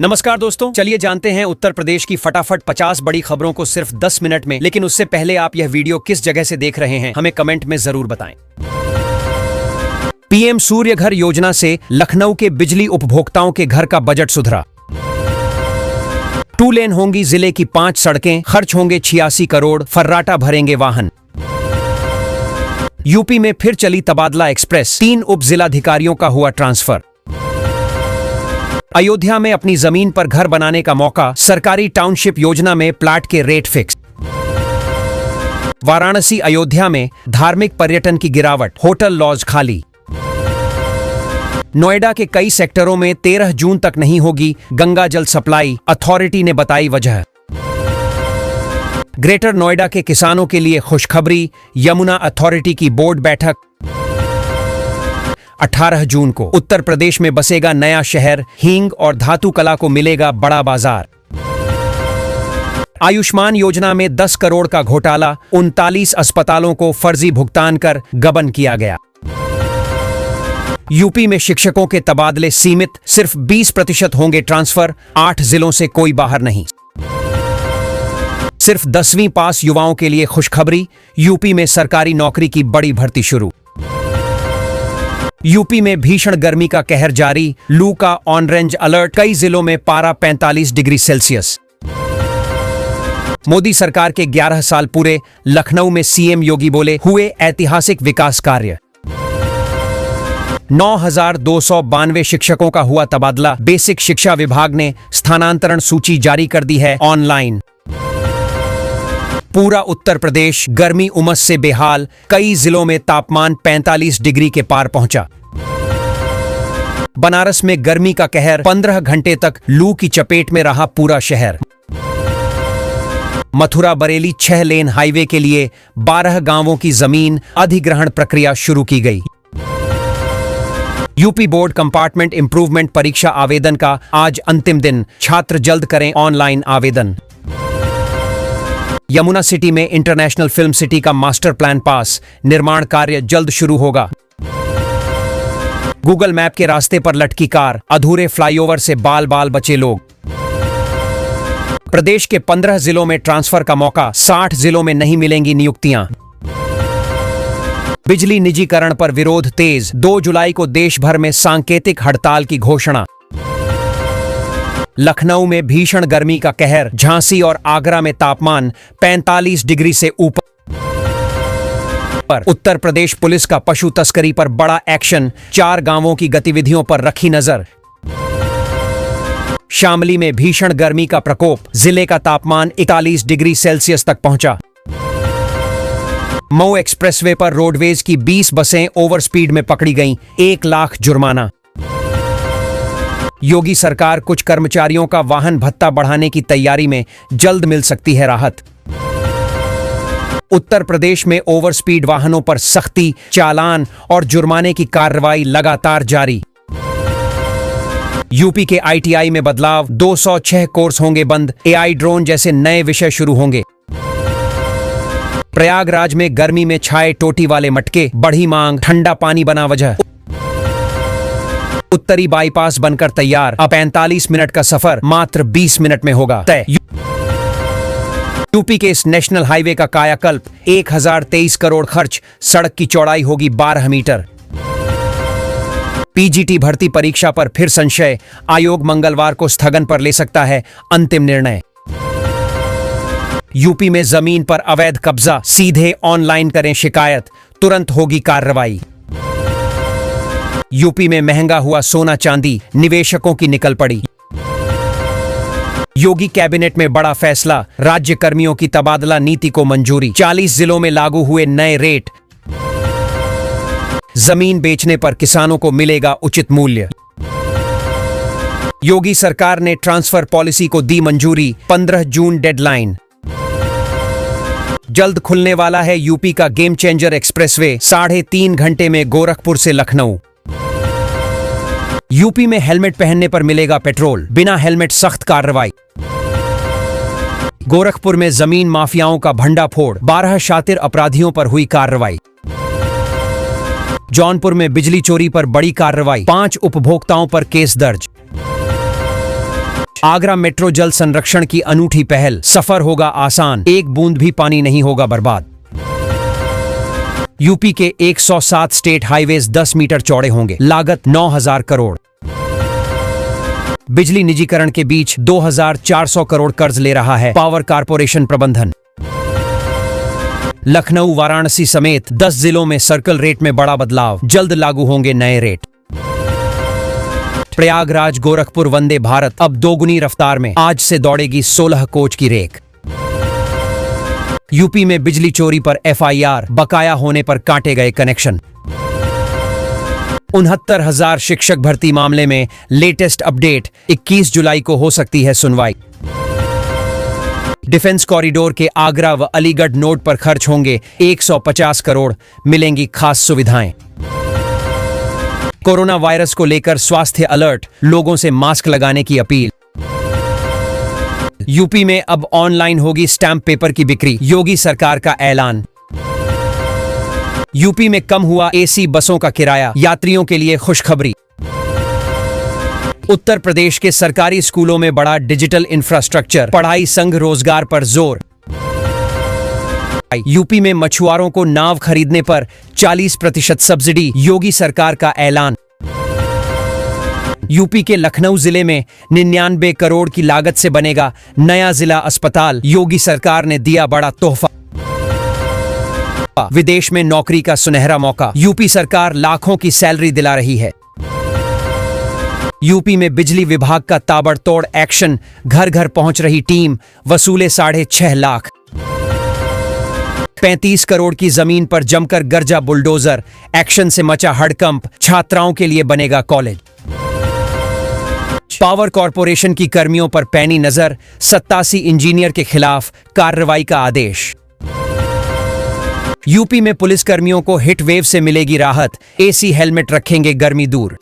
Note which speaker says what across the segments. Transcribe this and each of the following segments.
Speaker 1: नमस्कार दोस्तों, चलिए जानते हैं उत्तर प्रदेश की फटाफट 50 बड़ी खबरों को सिर्फ 10 मिनट में। लेकिन उससे पहले आप यह वीडियो किस जगह से देख रहे हैं हमें कमेंट में जरूर बताएं। पीएम सूर्य घर योजना से लखनऊ के बिजली उपभोक्ताओं के घर का बजट सुधरा। 2 लेन होंगी जिले की 5 सड़कें, खर्च होंगे 86 करोड़, फर्राटा भरेंगे वाहन। यूपी में फिर चली तबादला एक्सप्रेस, 3 उप जिलाधिकारियों का हुआ ट्रांसफर। अयोध्या में अपनी जमीन पर घर बनाने का मौका, सरकारी टाउनशिप योजना में प्लाट के रेट फिक्स। वाराणसी अयोध्या में धार्मिक पर्यटन की गिरावट, होटल लॉज खाली। नोएडा के कई सेक्टरों में 13 जून तक नहीं होगी गंगा जल सप्लाई, अथॉरिटी ने बताई वजह। ग्रेटर नोएडा के किसानों के लिए खुशखबरी, यमुना अथॉरिटी की बोर्ड बैठक। 18 जून को उत्तर प्रदेश में बसेगा नया शहर, हींग और धातु कला को मिलेगा बड़ा बाजार। आयुष्मान योजना में 10 करोड़ का घोटाला, 39 अस्पतालों को फर्जी भुगतान कर गबन किया गया। यूपी में शिक्षकों के तबादले सीमित, सिर्फ 20% होंगे ट्रांसफर, 8 जिलों से कोई बाहर नहीं। सिर्फ 10वीं पास युवाओं के लिए खुशखबरी, यूपी में सरकारी नौकरी की बड़ी भर्ती शुरू। यूपी में भीषण गर्मी का कहर जारी, लू का ऑरेंज अलर्ट, कई जिलों में पारा 45 डिग्री सेल्सियस। मोदी सरकार के 11 साल पूरे, लखनऊ में सीएम योगी बोले हुए ऐतिहासिक विकास कार्य। 9,292 शिक्षकों का हुआ तबादला, बेसिक शिक्षा विभाग ने स्थानांतरण सूची जारी कर दी है ऑनलाइन। पूरा उत्तर प्रदेश गर्मी उमस से बेहाल, कई जिलों में तापमान 45 डिग्री के पार पहुंचा। बनारस में गर्मी का कहर, 15 घंटे तक लू की चपेट में रहा पूरा शहर। मथुरा बरेली 6 लेन हाईवे के लिए 12 गांवों की जमीन अधिग्रहण प्रक्रिया शुरू की गई। यूपी बोर्ड कंपार्टमेंट इंप्रूवमेंट परीक्षा आवेदन का आज अंतिम दिन, छात्र जल्द करें ऑनलाइन आवेदन। यमुना सिटी में इंटरनेशनल फिल्म सिटी का मास्टर प्लान पास, निर्माण कार्य जल्द शुरू होगा। गूगल मैप के रास्ते पर लटकी कार, अधूरे फ्लाईओवर से बाल बाल बचे लोग। प्रदेश के 15 जिलों में ट्रांसफर का मौका, 60 जिलों में नहीं मिलेंगी नियुक्तियां। बिजली निजीकरण पर विरोध तेज, 2 जुलाई को देश भर में सांकेतिक हड़ताल की घोषणा। लखनऊ में भीषण गर्मी का कहर, झांसी और आगरा में तापमान 45 डिग्री से ऊपर। उत्तर प्रदेश पुलिस का पशु तस्करी पर बड़ा एक्शन, 4 गांवों की गतिविधियों पर रखी नजर। शामली में भीषण गर्मी का प्रकोप, जिले का तापमान 41 डिग्री सेल्सियस तक पहुंचा। मऊ एक्सप्रेसवे पर रोडवेज की 20 बसें ओवर स्पीड में पकड़ी गईं, 1 लाख जुर्माना। योगी सरकार कुछ कर्मचारियों का वाहन भत्ता बढ़ाने की तैयारी में, जल्द मिल सकती है राहत। उत्तर प्रदेश में ओवर स्पीड वाहनों पर सख्ती, चालान और जुर्माने की कार्रवाई लगातार जारी। यूपी के आईटीआई में बदलाव, 206 कोर्स होंगे बंद, एआई ड्रोन जैसे नए विषय शुरू होंगे। प्रयागराज में गर्मी में छाए टोटी वाले मटके, बढ़ी मांग, ठंडा पानी बना वजह। उत्तरी बाईपास बनकर तैयार, अब 45 मिनट का सफर मात्र 20 मिनट में होगा तय। यूपी के इस नेशनल हाईवे का कायाकल्प, 1023 करोड़ खर्च, सड़क की चौड़ाई होगी 12 मीटर। पीजीटी भर्ती परीक्षा पर फिर संशय, आयोग मंगलवार को स्थगन पर ले सकता है अंतिम निर्णय। यूपी में जमीन पर अवैध कब्जा, सीधे ऑनलाइन करें शिकायत, तुरंत होगी कार्रवाई। यूपी में महंगा हुआ सोना चांदी, निवेशकों की निकल पड़ी। योगी कैबिनेट में बड़ा फैसला, राज्य कर्मियों की तबादला नीति को मंजूरी, 40 जिलों में लागू हुए नए रेट। जमीन बेचने पर किसानों को मिलेगा उचित मूल्य। योगी सरकार ने ट्रांसफर पॉलिसी को दी मंजूरी, 15 जून डेडलाइन। जल्द खुलने वाला है यूपी का गेम चेंजर एक्सप्रेसवे, 3.5 घंटे में गोरखपुर से लखनऊ। यूपी में हेलमेट पहनने पर मिलेगा पेट्रोल, बिना हेलमेट सख्त कार्रवाई। गोरखपुर में जमीन माफियाओं का भंडाफोड़, 12 शातिर अपराधियों पर हुई कार्रवाई। जौनपुर में बिजली चोरी पर बड़ी कार्रवाई, 5 उपभोक्ताओं पर केस दर्ज। आगरा मेट्रो जल संरक्षण की अनूठी पहल, सफर होगा आसान, एक बूंद भी पानी नहीं होगा बर्बाद। यूपी के 107 स्टेट हाईवेज 10 मीटर चौड़े होंगे, लागत 9,000 करोड़। बिजली निजीकरण के बीच 2,400 करोड़ कर्ज ले रहा है पावर कारपोरेशन प्रबंधन। लखनऊ, वाराणसी समेत 10 जिलों में सर्कल रेट में बड़ा बदलाव, जल्द लागू होंगे नए रेट। प्रयागराज गोरखपुर वंदे भारत अब दोगुनी रफ्तार में, आज से दौड़ेगी 16 कोच की रेक। यूपी में बिजली चोरी पर एफआईआर, बकाया होने पर काटे गए कनेक्शन। 69,000 शिक्षक भर्ती मामले में लेटेस्ट अपडेट, 21 जुलाई को हो सकती है सुनवाई। डिफेंस कॉरिडोर के आगरा व अलीगढ़ नोड पर खर्च होंगे 150 करोड़, मिलेंगी खास सुविधाएं। कोरोना वायरस को लेकर स्वास्थ्य अलर्ट, लोगों से मास्क लगाने की अपील। यूपी में अब ऑनलाइन होगी स्टैंप पेपर की बिक्री, योगी सरकार का ऐलान। यूपी में कम हुआ एसी बसों का किराया, यात्रियों के लिए खुशखबरी। उत्तर प्रदेश के सरकारी स्कूलों में बड़ा डिजिटल इंफ्रास्ट्रक्चर, पढ़ाई संग रोजगार पर जोर। यूपी में मछुआरों को नाव खरीदने पर 40% सब्सिडी, योगी सरकार का ऐलान। यूपी के लखनऊ जिले में 99 करोड़ की लागत से बनेगा नया जिला अस्पताल, योगी सरकार ने दिया बड़ा तोहफा। विदेश में नौकरी का सुनहरा मौका, यूपी सरकार लाखों की सैलरी दिला रही है। यूपी में बिजली विभाग का ताबड़तोड़ एक्शन, घर घर पहुंच रही टीम, वसूले 6.5 लाख। 35 करोड़ की जमीन पर जमकर गरजा बुलडोजर, एक्शन से मचा हड़कंप, छात्राओं के लिए बनेगा कॉलेज। पावर कॉरपोरेशन की कर्मियों पर पैनी नजर, 87 इंजीनियर के खिलाफ कार्रवाई का आदेश। यूपी में पुलिस कर्मियों को हिट वेव से मिलेगी राहत, एसी हेलमेट रखेंगे गर्मी दूर।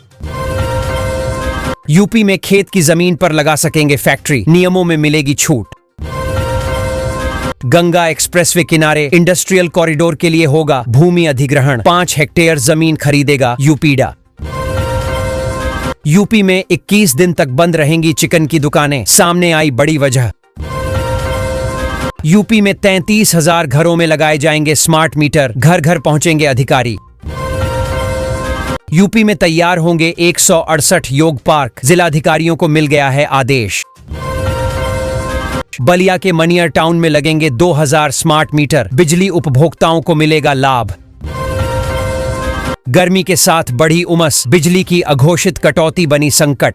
Speaker 1: यूपी में खेत की जमीन पर लगा सकेंगे फैक्ट्री, नियमों में मिलेगी छूट। गंगा एक्सप्रेसवे किनारे इंडस्ट्रियल कॉरिडोर के लिए होगा भूमि अधिग्रहण, 5 हेक्टेयर जमीन खरीदेगा यूपीडा। यूपी में 21 दिन तक बंद रहेंगी चिकन की दुकानें, सामने आई बड़ी वजह। यूपी में 33,000 घरों में लगाए जाएंगे स्मार्ट मीटर, घर घर पहुंचेंगे अधिकारी। यूपी में तैयार होंगे 168 योग पार्क, जिलाधिकारियों को मिल गया है आदेश। बलिया के मनियर टाउन में लगेंगे 2000 स्मार्ट मीटर, बिजली उपभोक्ताओं को मिलेगा लाभ। गर्मी के साथ बढ़ी उमस, बिजली की अघोषित कटौती बनी संकट।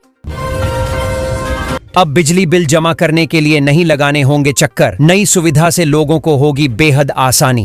Speaker 1: अब बिजली बिल जमा करने के लिए नहीं लगाने होंगे चक्कर, नई सुविधा से लोगों को होगी बेहद आसानी।